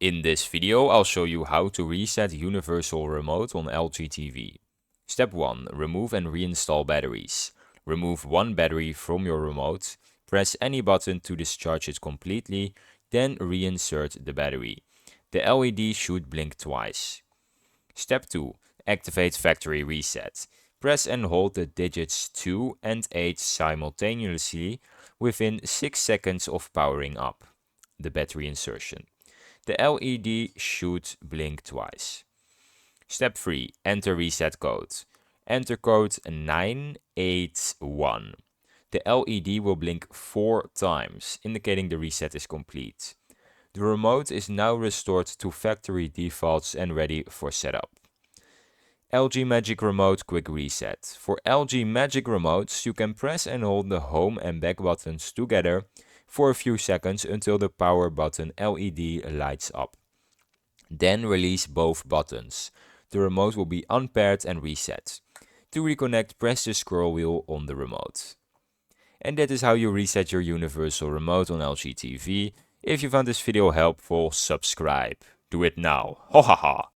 In this video, I'll show you how to reset universal remote on LG TV. Step 1. Remove and reinstall batteries. Remove one battery from your remote, press any button to discharge it completely, then reinsert the battery. The LED should blink twice. Step 2. Activate factory reset. Press and hold the digits 2 and 8 simultaneously within 6 seconds of powering up the battery insertion. The LED should blink twice. Step 3. Enter reset code. Enter code 981. The LED will blink 4 times, indicating the reset is complete. The remote is now restored to factory defaults and ready for setup. LG Magic Remote Quick Reset. For LG Magic Remotes, you can press and hold the home and back buttons together for a few seconds until the power button LED lights up. Then release both buttons. The remote will be unpaired and reset. To reconnect, press the scroll wheel on the remote. And that is how you reset your universal remote on LG TV. If you found this video helpful, subscribe. Do it now. Ho ha ha!